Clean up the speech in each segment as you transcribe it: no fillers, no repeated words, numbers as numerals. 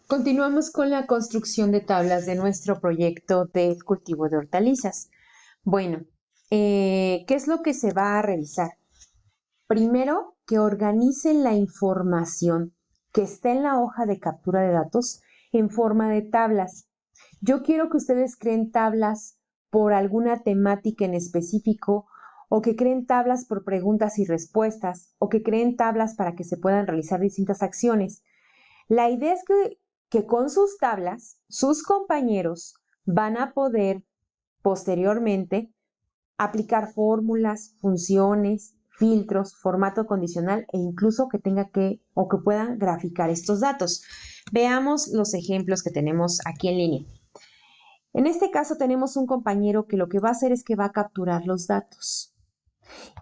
Continuamos con la construcción de tablas de nuestro proyecto de cultivo de hortalizas. Bueno, ¿qué es lo que se va a revisar? Primero, que organicen la información que está en la hoja de captura de datos en forma de tablas. Yo quiero que ustedes creen tablas por alguna temática en específico, o que creen tablas por preguntas y respuestas, o que creen tablas para que se puedan realizar distintas acciones. La idea es que con sus tablas, sus compañeros van a poder posteriormente aplicar fórmulas, funciones, filtros, formato condicional e incluso que tenga que o que puedan graficar estos datos. Veamos los ejemplos que tenemos aquí en línea. En este caso tenemos un compañero que lo que va a hacer es que va a capturar los datos.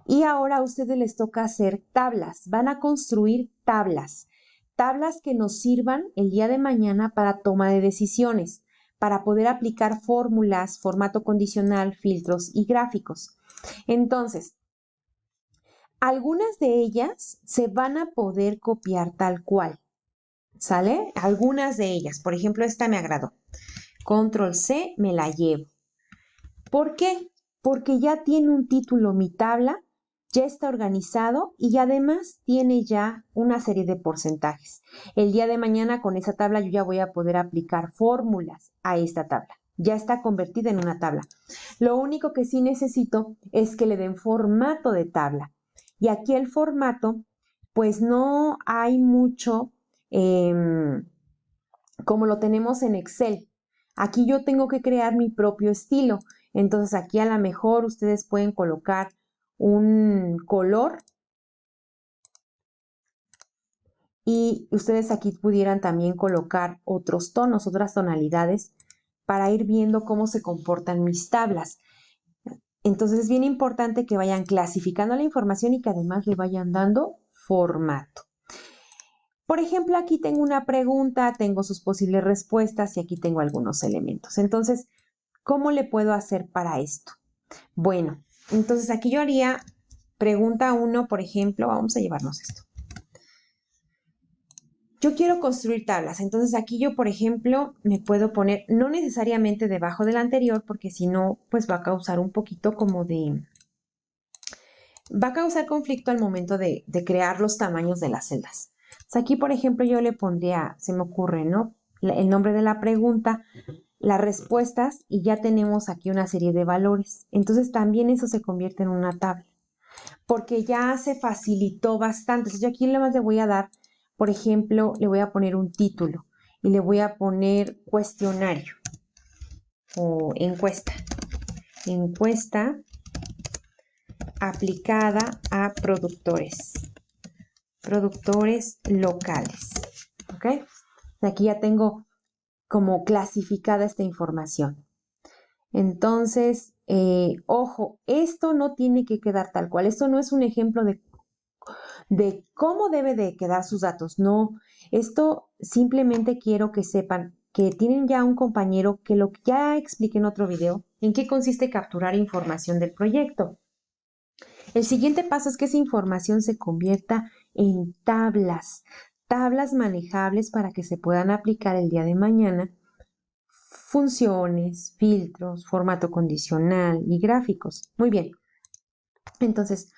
Y ahora a ustedes les toca hacer tablas, van a construir tablas, tablas que nos sirvan el día de mañana para toma de decisiones, para poder aplicar fórmulas, formato condicional, filtros y gráficos. Entonces, algunas de ellas se van a poder copiar tal cual, ¿sale? Algunas de ellas, por ejemplo, esta me agradó. Control C, me la llevo. ¿Por qué? Porque ya tiene un título mi tabla, ya está organizado y además tiene ya una serie de porcentajes. El día de mañana con esa tabla yo ya voy a poder aplicar fórmulas a esta tabla. Ya está convertida en una tabla. Lo único que sí necesito es que le den formato de tabla. Y aquí el formato, pues no hay mucho como lo tenemos en Excel. Aquí yo tengo que crear mi propio estilo. Entonces aquí a lo mejor ustedes pueden colocar un color y ustedes aquí pudieran también colocar otros tonos, otras tonalidades para ir viendo cómo se comportan mis tablas. Entonces es bien importante que vayan clasificando la información y que además le vayan dando formato. Por ejemplo, aquí tengo una pregunta, tengo sus posibles respuestas y aquí tengo algunos elementos. Entonces, ¿cómo le puedo hacer para esto? Bueno, entonces aquí yo haría pregunta 1, por ejemplo, vamos a llevarnos esto. Yo quiero construir tablas, entonces aquí yo, por ejemplo, me puedo poner, no necesariamente debajo del anterior, porque si no, pues va a causar un poquito como va a causar conflicto al momento de crear los tamaños de las celdas. Entonces aquí, por ejemplo, yo le pondría, se me ocurre, ¿no? El nombre de la pregunta, las respuestas y ya tenemos aquí una serie de valores. Entonces también eso se convierte en una tabla, porque ya se facilitó bastante. Entonces yo aquí nada más le voy a dar, por ejemplo, le voy a poner un título y le voy a poner cuestionario o encuesta. Encuesta aplicada a productores locales. ¿Ok? Aquí ya tengo como clasificada esta información. Entonces, ojo, esto no tiene que quedar tal cual. Esto no es un ejemplo de cómo debe de quedar sus datos. No, esto simplemente quiero que sepan que tienen ya un compañero que lo que ya expliqué en otro video, en qué consiste capturar información del proyecto. El siguiente paso es que esa información se convierta en tablas, tablas manejables para que se puedan aplicar el día de mañana funciones, filtros, formato condicional y gráficos. Muy bien. Entonces,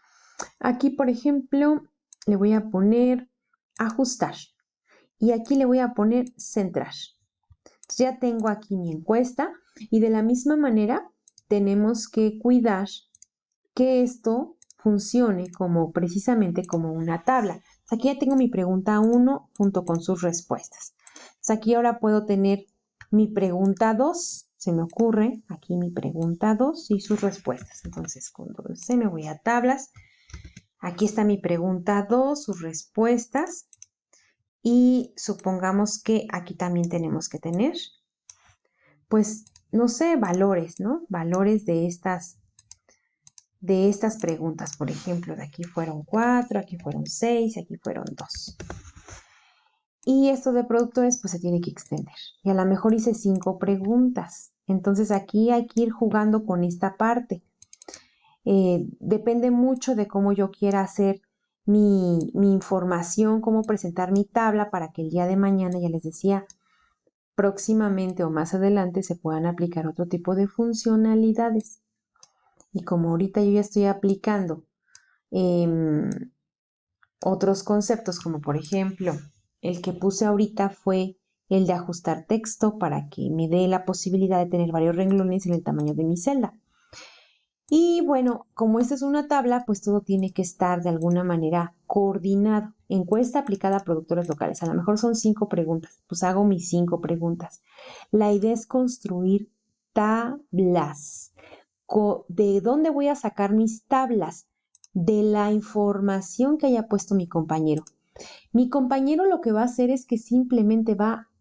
aquí, por ejemplo, le voy a poner ajustar y aquí le voy a poner centrar. Entonces, ya tengo aquí mi encuesta y de la misma manera tenemos que cuidar que esto funcione como precisamente como una tabla. Aquí ya tengo mi pregunta 1 junto con sus respuestas. Entonces, aquí ahora puedo tener mi pregunta 2, se me ocurre aquí mi pregunta 2 y sus respuestas. Entonces, control C, me voy a tablas. Aquí está mi pregunta 2, sus respuestas. Y supongamos que aquí también tenemos que tener, pues, no sé, valores, ¿no? Valores de estas preguntas. Por ejemplo, de aquí fueron 4, aquí fueron 6, aquí fueron 2. Y esto de productores, pues se tiene que extender. Y a lo mejor hice 5 preguntas. Entonces aquí hay que ir jugando con esta parte. Depende mucho de cómo yo quiera hacer mi información, cómo presentar mi tabla para que el día de mañana, ya les decía, próximamente o más adelante se puedan aplicar otro tipo de funcionalidades. Y como ahorita yo ya estoy aplicando otros conceptos, como por ejemplo, el que puse ahorita fue el de ajustar texto para que me dé la posibilidad de tener varios renglones en el tamaño de mi celda. Y bueno, como esta es una tabla, pues todo tiene que estar de alguna manera coordinado. Encuesta aplicada a productores locales. A lo mejor son 5 preguntas. Pues hago mis 5 preguntas. La idea es construir tablas. ¿De dónde voy a sacar mis tablas? De la información que haya puesto mi compañero. Mi compañero lo que va a hacer es que simplemente va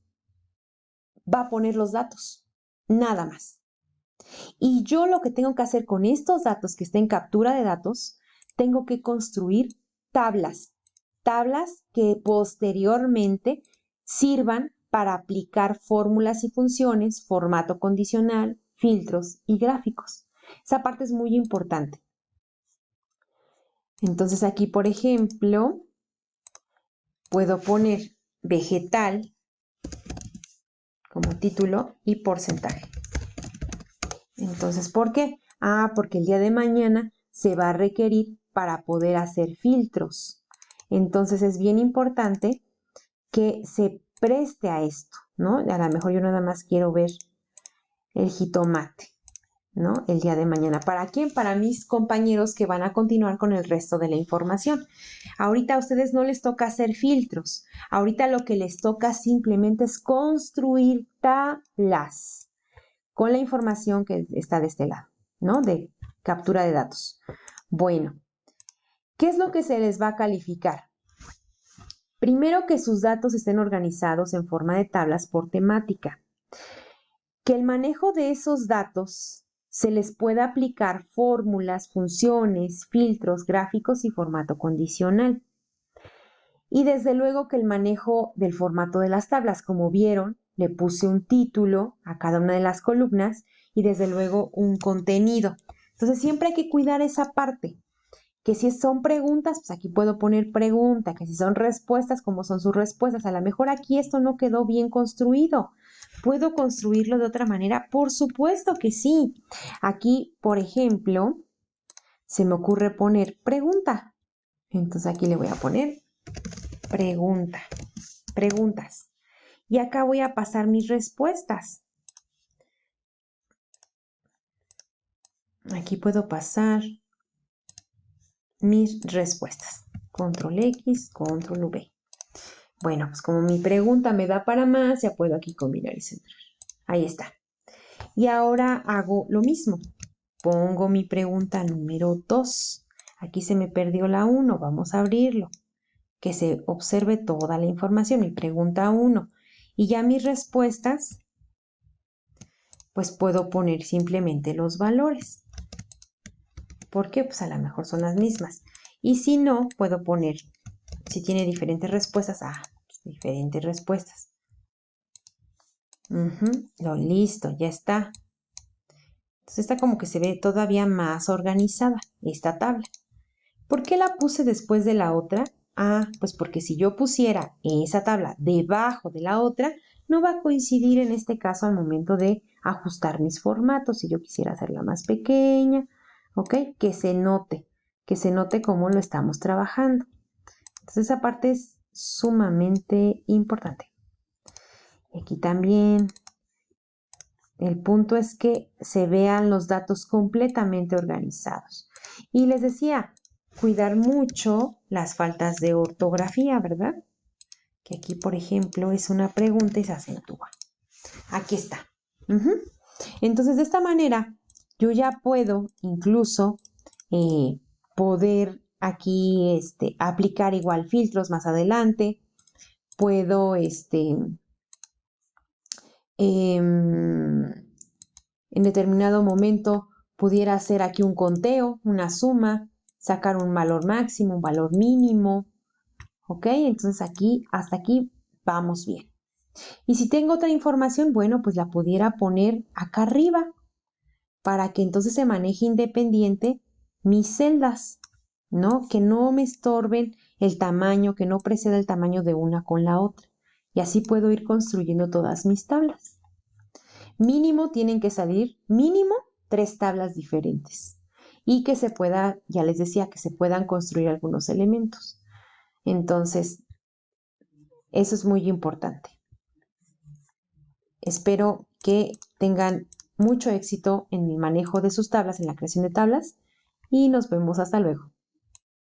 a poner los datos. Nada más. Y yo lo que tengo que hacer con estos datos que está en captura de datos, tengo que construir tablas que posteriormente sirvan para aplicar fórmulas y funciones, formato condicional, filtros y gráficos. Esa parte es muy importante. Entonces aquí, por ejemplo, puedo poner vegetal como título y porcentaje. Entonces, ¿por qué? Porque el día de mañana se va a requerir para poder hacer filtros. Entonces es bien importante que se preste a esto, ¿no? A lo mejor yo nada más quiero ver el jitomate, ¿no? El día de mañana. ¿Para quién? Para mis compañeros que van a continuar con el resto de la información. Ahorita a ustedes no les toca hacer filtros. Ahorita lo que les toca simplemente es construir tablas con la información que está de este lado, ¿no? De captura de datos. Bueno, ¿qué es lo que se les va a calificar? Primero, que sus datos estén organizados en forma de tablas por temática. Que el manejo de esos datos se les pueda aplicar fórmulas, funciones, filtros, gráficos y formato condicional. Y desde luego que el manejo del formato de las tablas, como vieron, le puse un título a cada una de las columnas y desde luego un contenido. Entonces siempre hay que cuidar esa parte, que si son preguntas, pues aquí puedo poner pregunta, que si son respuestas, como son sus respuestas. A lo mejor aquí esto no quedó bien construido. ¿Puedo construirlo de otra manera? Por supuesto que sí. Aquí, por ejemplo, se me ocurre poner pregunta. Entonces aquí le voy a poner preguntas. Y acá voy a pasar mis respuestas. Aquí puedo pasar mis respuestas. Control X, Control V. Bueno, pues como mi pregunta me da para más, ya puedo aquí combinar y centrar. Ahí está. Y ahora hago lo mismo. Pongo mi pregunta número 2. Aquí se me perdió la 1. Vamos a abrirlo. Que se observe toda la información. Mi pregunta 1. Y ya mis respuestas, pues puedo poner simplemente los valores. ¿Por qué? Pues a lo mejor son las mismas. Y si no, puedo poner, si tiene diferentes respuestas, diferentes respuestas. Listo, ya está. Entonces está como que se ve todavía más organizada esta tabla. ¿Por qué la puse después de la otra? Pues porque si yo pusiera esa tabla debajo de la otra, no va a coincidir en este caso al momento de ajustar mis formatos. Si yo quisiera hacerla más pequeña, ¿ok? Que se note cómo lo estamos trabajando. Entonces esa parte es sumamente importante. Y aquí también el punto es que se vean los datos completamente organizados. Y les decía, cuidar mucho las faltas de ortografía, ¿verdad? Que aquí, por ejemplo, es una pregunta y se acentúa. Aquí está. Entonces, de esta manera, yo ya puedo incluso poder aquí aplicar igual filtros más adelante. Puedo en determinado momento pudiera hacer aquí un conteo, una suma, sacar un valor máximo, un valor mínimo, ¿ok? Entonces aquí, hasta aquí vamos bien. Y si tengo otra información, bueno, pues la pudiera poner acá arriba para que entonces se maneje independiente mis celdas, ¿no? Que no me estorben el tamaño, que no preceda el tamaño de una con la otra. y así puedo ir construyendo todas mis tablas. Mínimo tienen que salir, mínimo 3 tablas diferentes y que se pueda, ya les decía, que se puedan construir algunos elementos. Entonces, eso es muy importante. Espero que tengan mucho éxito en el manejo de sus tablas, en la creación de tablas, y nos vemos hasta luego.